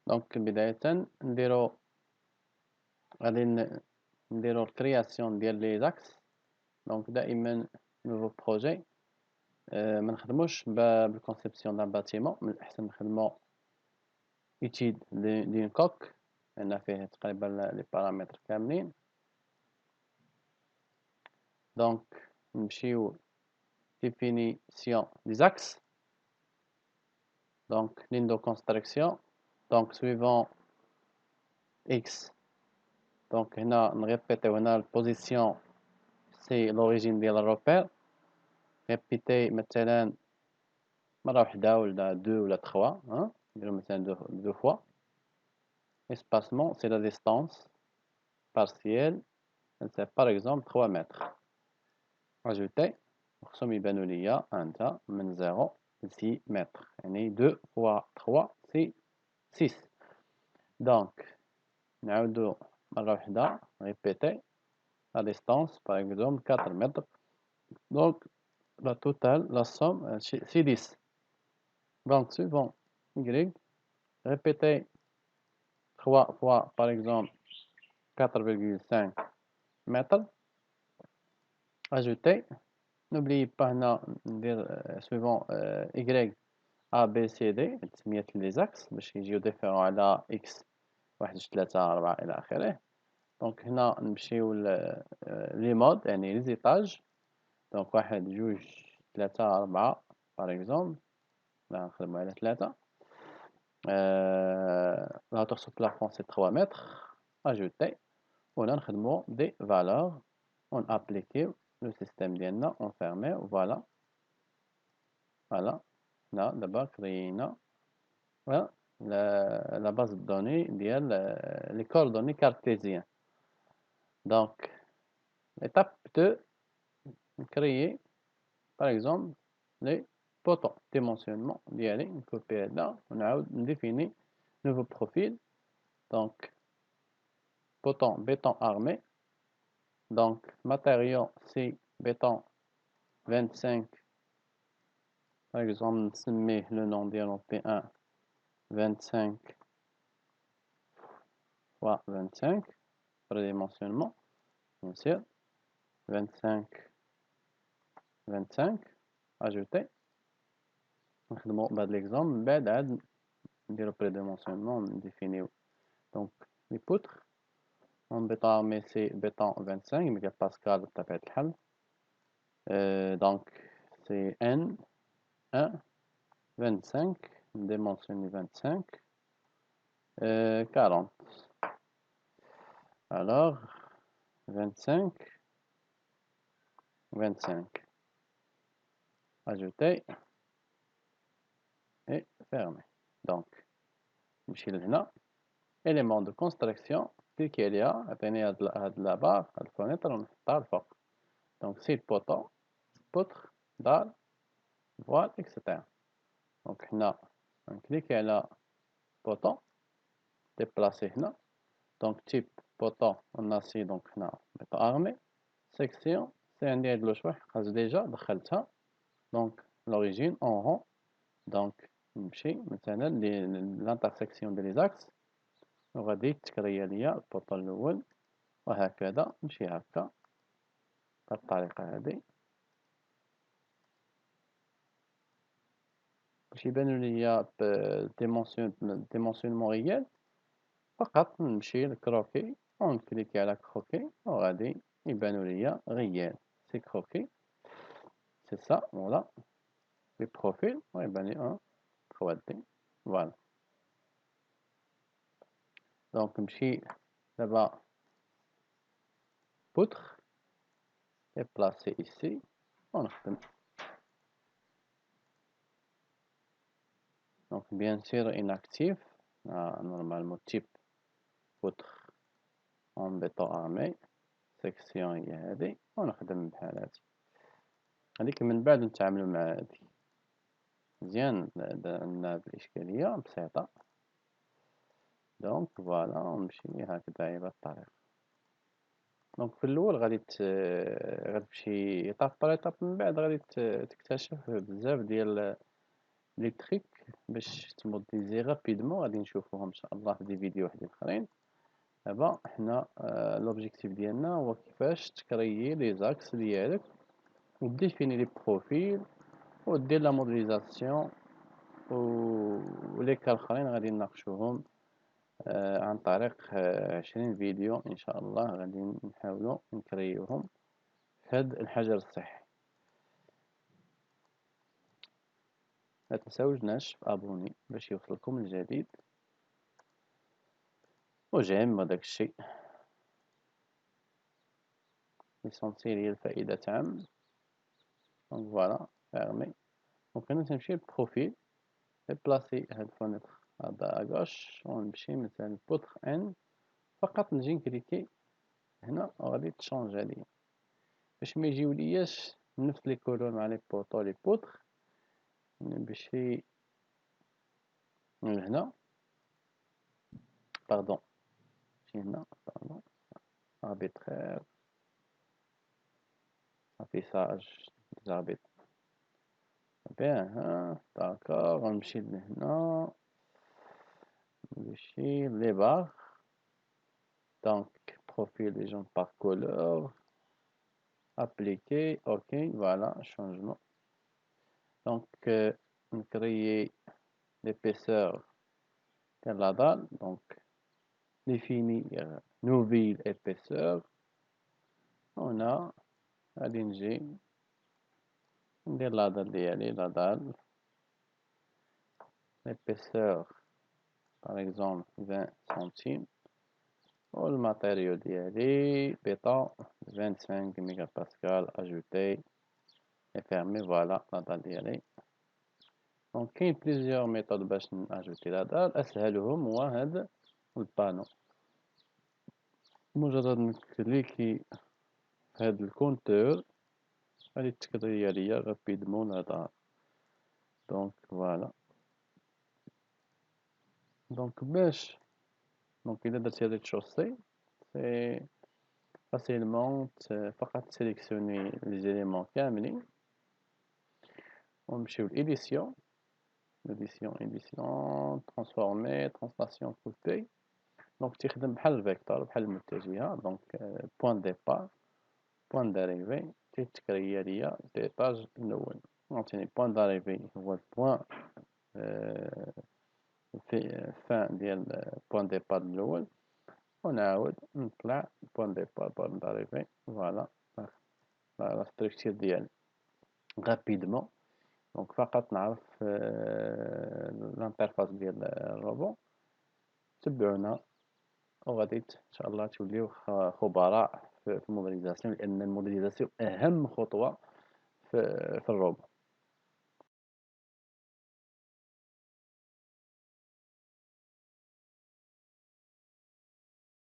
دونك بداية غادي نديرو الكرياسيون ديال لي زاكس. دونك دائما نوفو بروجي منخدموش بالكونسيبسيون دان باتيمون، من الأحسن نخدمو étude d'une coque لأن فيه تقريبا لي بارامتر كاملين. دونك نمشيو définition des axes. Donc ligne de construction. Donc suivant x. Donc on répète la position, c'est l'origine de la repère. Répéter مثلا مرة واحدة ولا 2 ولا 3 hein, مثلا deux fois. Espacement, c'est la distance partielle, c'est par exemple 3 mètres. Ajouter, خصهم يبانوا ليا أنت من 0 ل 6 متر، يعني 2 fois 3 c'est 6. Donc نعاودو مرة واحدة répéter la distance par exemple 4 mètres. Donc la totale, la somme c'est 10. Donc suivant y, répéter 3 fois par exemple 4,5 mètres. Ajouter, n'oubliez pas ندير suivant y A B C D تسميات لي زاكس باش يجيو ديفيرون على x 1 2 3 4 إلى آخره. دونك هنا نمشيو لي مود يعني لي زيتاج. دونك 1 2 3 4 باغ اكزومبل، لا نخدمو على 3. la hauteur sous plafond c'est 3 mètres. Ajouter, وهنا نخدمو دي فالور ونابليكيو لو سيستيم ديالنا ونفيرميو. فوالا هنا دابا كرينا la base de données ديال les coordonnées cartésiennes. Donc l'étape 2, créer par exemple les poteaux dimensionnement ديالي. نكوبي هذا ونعاود نديفيني nouveau profil. Donc poteau béton armé. Donc matériau c'est béton 25. Par exemple نسميه le nom ديالو P1 25 fois 25 redimensionnement bien sûr 25 25. Ajouter, نخدمو بهاد l'exemple من بعد عاد نديرو prédimensionnement نديفينيو donc les poutres en béton armé c'est béton 25 mégapascal بطبيعة الحال. donc c'est N 1 25 dimensionné 25 40. Alors 25 25. Ajouter et fermer. Donc نمشي لهنا élément de construction كليكي عليها عطيني هاد لابار هاد الفونيتر ونحطها الفوق. دونك سي بوطو بوتر دار فوال اكسيتيرا. دونك حنا نكليكي على بوطو ديبلاسي هنا. دونك تيب بوطو وناسي. دونك هنا بيطو ارمي سيكسيون سي عندي هاد الوشوح خاص ديجا دخلتها. دونك لوريجين اون هون. دونك نمشي مثلا لانترسيكسيون ديال لي زاكس وغادي تكريا ليا البوطو الاول وهكذا نمشي هكا بهاد الطريقة هادي باش يبانو ليا ديمونسيونمون ريال. فقط نمشي لكروكي ونكليكي على كروكي وغادي يبانو ليا ريال سي كروكي سي سا. فوالا لي بروفيل ويبان لي 3 دي. فوالا دونك نمشي دابا بوتر déplacer ici ونخدم. Donc bien sûr inactif normalement type poutre en béton armé section هي هذه ونخدم بحال هادي. هذيك من بعد نتعاملوا مع هذه مزيان. عندنا هاد الاشكاليه بسيطه. دونك فوالا ونمشي هكذا بهاد الطريقه. دونك في الاول غادي تمشي ايطاب بار ايطاب، من بعد غادي تكتشف بزاف ديال لي تريك باش تموديليزي غابيدمون غادي نشوفوهم ان شاء الله في دي فيديو وحدين اخرين. دابا حنا لوبجيكتيف ديالنا هو كيفاش تكريي لي زاكس ديالك وديفيني لي بروفيل ودير لا موديليزاسيون ولي كا الاخرين غادي نناقشوهم عن طريق 20 فيديو ان شاء الله غادي نحاولوا نكريوهم في هاد الحجر الصحي. لا تنساوش نشر ابوني باش يوصلكم الجديد وجيم وداك الشيء ليسونسيال هي الفائدة تعم. دونك فوالا فيرمي. دونك انا تنمشي للبروفيل بلاصي هاد الفونيتر هذا اغاش ونمشي مثلا البوتر ان فقط نجي نكليكي هنا وغادي تشونجي لي باش ما يجيو لياش نفس لي كولون مع لي بوطو لي بوتر. نمشي من هنا باردون نمشي هنا باردون اربيترير افيساج زابيت بيان ها داكور. غنمشي لهنا نمشي لي بار دونك بروفيل لي جون بار كولور appliquer ok voilà changement. Donc créer l'épaisseur de la dalle, donc définir nouvelle épaisseur. On a allongé de la dalle, la dalle l'épaisseur par exemple 20 centimes ou le matériau d'y béton 25 mégapascal ajouté et fermé. Voilà la dalle d'y. دونك كاين بليزيور ميثود باش ناجوتي لا دال. اسهلهم هو هاد البانو. مجرد نكليكي في هاد الكونتور غادي تكري ليا غابيدمون لا دال. دونك فوالا دونك باش دونك الا درتي ريد شوسي سي فاسيلمون فقط سيليكسيوني لي زيليمون كاملين ونمشيو لإديسيون إديسيون ترانسفورمي ترانسلاسيون كوتي. دونك تيخدم بحال الفيكتور بحال المتجهة. دونك بوان ديبار بوان داريفي تيتكريا ليا الإيطاج الأول. عاوتاني بوان داريفي هو البوان في فان ديال بوان ديبار الأول ونعاود نطلع بوان ديبار بوان داريفي. فوالا لا ستركتير ديالي غابيدمون. دونك فقط نعرف الانترفاس ديال الروبو. تبعونا وغادي ان شاء الله توليو خبراء في الموديليزاسيون لان الموديليزاسيون اهم خطوه في الروبو.